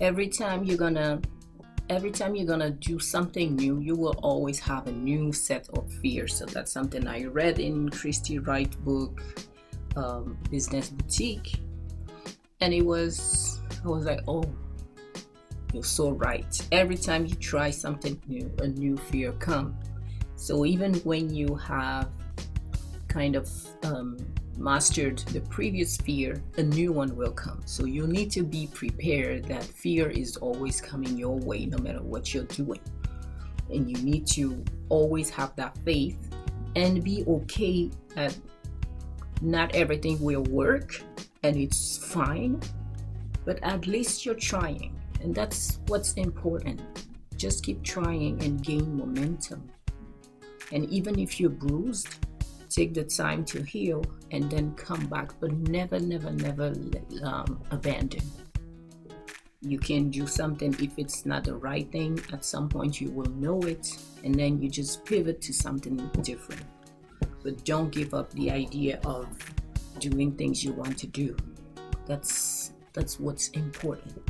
every time you're gonna every time you're gonna do something new, you will always have a new set of fears. So that's something I read in Christy Wright book, Business Boutique, and I was like, oh, you're so right. Every time you try something new, a new fear comes. So even when you have kind of mastered the previous fear, a new one will come. So you need to be prepared that fear is always coming your way no matter what you're doing. And you need to always have that faith and be okay that not everything will work and it's fine, but at least you're trying. And that's what's important. Just keep trying and gain momentum. And even if you're bruised, take the time to heal and then come back, but never, never, never abandon. You can do something if it's not the right thing. At some point, you will know it, and then you just pivot to something different. But don't give up the idea of doing things you want to do. That's what's important.